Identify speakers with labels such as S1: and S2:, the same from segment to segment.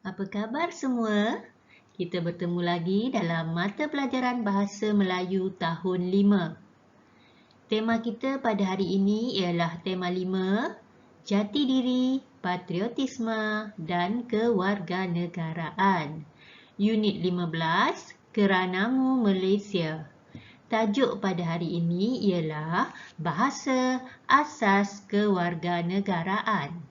S1: Apa khabar semua? Kita bertemu lagi dalam mata pelajaran Bahasa Melayu tahun 5. Tema kita pada hari ini ialah tema 5, Jati Diri, Patriotisme dan Kewarganegaraan. Unit 15, Keranamu Malaysia. Tajuk pada hari ini ialah Bahasa Asas Kewarganegaraan.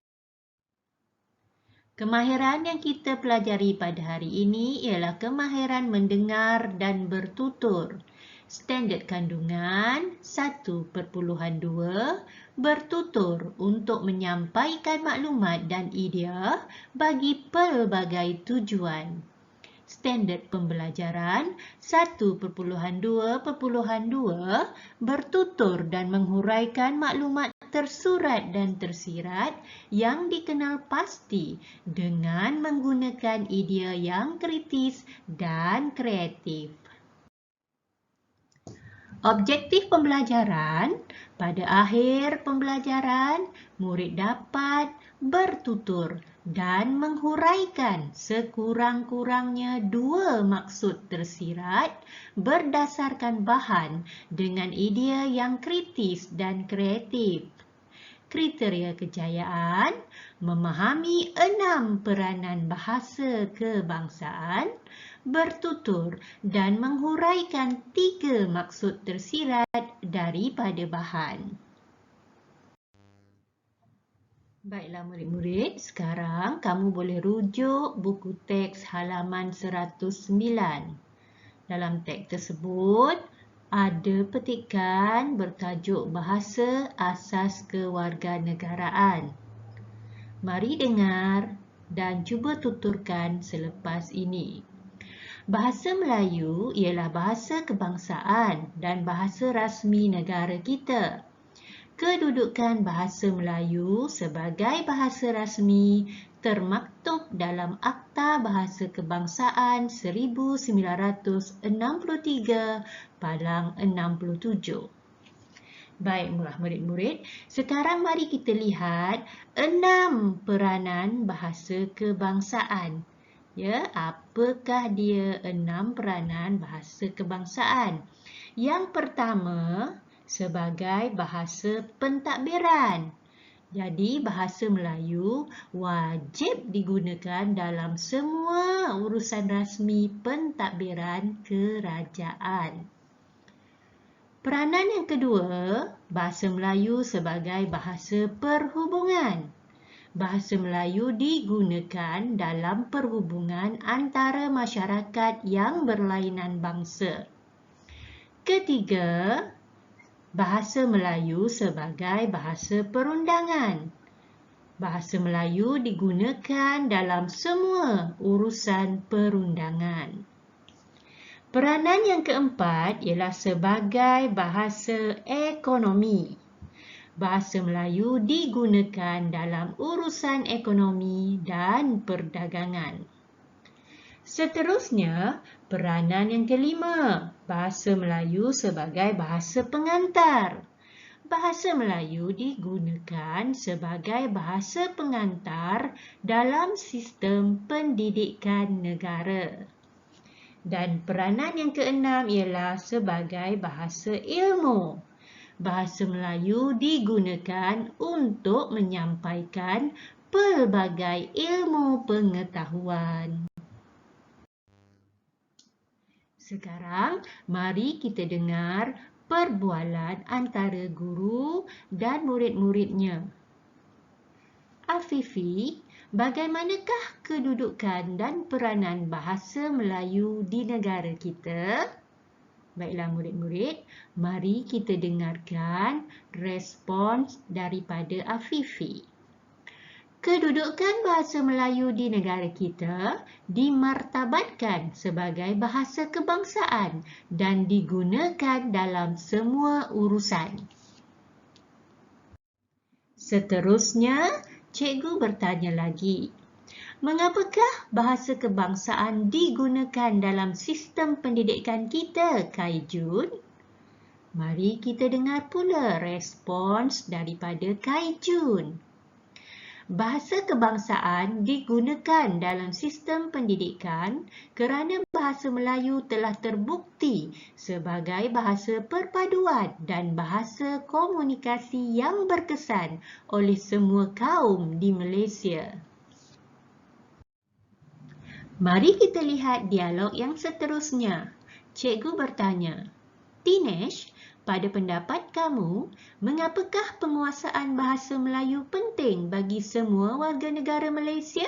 S1: Kemahiran yang kita pelajari pada hari ini ialah kemahiran mendengar dan bertutur. Standard kandungan 1.2 bertutur untuk menyampaikan maklumat dan idea bagi pelbagai tujuan. Standard pembelajaran 1.2.2 bertutur dan menghuraikan maklumat tersurat dan tersirat yang dikenal pasti dengan menggunakan idea yang kritis dan kreatif. Objektif pembelajaran, pada akhir pembelajaran, murid dapat bertutur dan menghuraikan sekurang-kurangnya 2 maksud tersirat berdasarkan bahan dengan idea yang kritis dan kreatif. Kriteria kejayaan, memahami 6 peranan bahasa kebangsaan, bertutur dan menghuraikan 3 maksud tersirat daripada bahan. Baiklah murid-murid, sekarang kamu boleh rujuk buku teks halaman 109. Dalam teks tersebut, ada petikan bertajuk Bahasa Asas Kewarganegaraan. Mari dengar dan cuba tuturkan selepas ini. Bahasa Melayu ialah bahasa kebangsaan dan bahasa rasmi negara kita. Kedudukan bahasa Melayu sebagai bahasa rasmi termaktub dalam Akta Bahasa Kebangsaan 1963 Palang 67. Baiklah murid-murid, sekarang mari kita lihat 6 peranan bahasa kebangsaan. Ya, apakah dia 6 peranan bahasa kebangsaan? Yang pertama, sebagai bahasa pentadbiran. Jadi, bahasa Melayu wajib digunakan dalam semua urusan rasmi pentadbiran kerajaan. Peranan yang kedua, bahasa Melayu sebagai bahasa perhubungan. Bahasa Melayu digunakan dalam perhubungan antara masyarakat yang berlainan bangsa. Ketiga, bahasa Melayu sebagai bahasa perundangan. Bahasa Melayu digunakan dalam semua urusan perundangan. Peranan yang keempat ialah sebagai bahasa ekonomi. Bahasa Melayu digunakan dalam urusan ekonomi dan perdagangan. Seterusnya, peranan yang kelima, bahasa Melayu sebagai bahasa pengantar. Bahasa Melayu digunakan sebagai bahasa pengantar dalam sistem pendidikan negara. Dan peranan yang keenam ialah sebagai bahasa ilmu. Bahasa Melayu digunakan untuk menyampaikan pelbagai ilmu pengetahuan. Sekarang, mari kita dengar perbualan antara guru dan murid-muridnya. Afifi, bagaimanakah kedudukan dan peranan bahasa Melayu di negara kita? Baiklah murid-murid, mari kita dengarkan respons daripada Afifi. Kedudukan bahasa Melayu di negara kita dimartabatkan sebagai bahasa kebangsaan dan digunakan dalam semua urusan. Seterusnya, cikgu bertanya lagi. Mengapakah bahasa kebangsaan digunakan dalam sistem pendidikan kita, Kai Jun? Mari kita dengar pula respons daripada Kai Jun. Bahasa kebangsaan digunakan dalam sistem pendidikan kerana bahasa Melayu telah terbukti sebagai bahasa perpaduan dan bahasa komunikasi yang berkesan oleh semua kaum di Malaysia. Mari kita lihat dialog yang seterusnya. Cikgu bertanya, Tinesh, pada pendapat kamu, mengapakah penguasaan bahasa Melayu penting bagi semua warga negara Malaysia?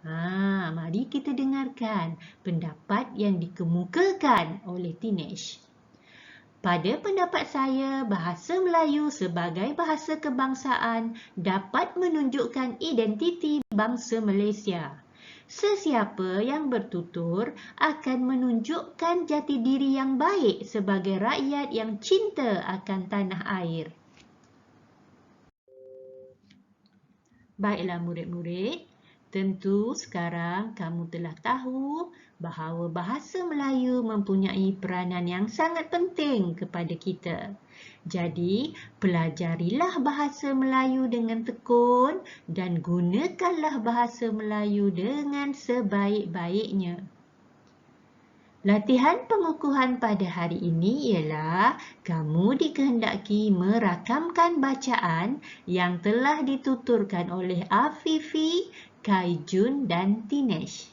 S1: Mari kita dengarkan pendapat yang dikemukakan oleh Tinesh. Pada pendapat saya, bahasa Melayu sebagai bahasa kebangsaan dapat menunjukkan identiti bangsa Malaysia. Sesiapa yang bertutur akan menunjukkan jati diri yang baik sebagai rakyat yang cinta akan tanah air. Baiklah murid-murid, tentu sekarang kamu telah tahu bahawa bahasa Melayu mempunyai peranan yang sangat penting kepada kita. Jadi, pelajarilah bahasa Melayu dengan tekun dan gunakanlah bahasa Melayu dengan sebaik-baiknya. Latihan pengukuhan pada hari ini ialah kamu dikehendaki merakamkan bacaan yang telah dituturkan oleh Afifi, Kaijun dan Tinesh.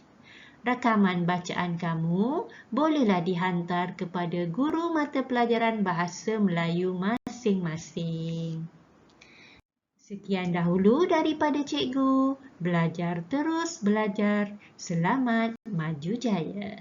S1: Rakaman bacaan kamu bolehlah dihantar kepada guru mata pelajaran bahasa Melayu masing-masing. Sekian dahulu daripada cikgu. Belajar terus belajar. Selamat maju jaya.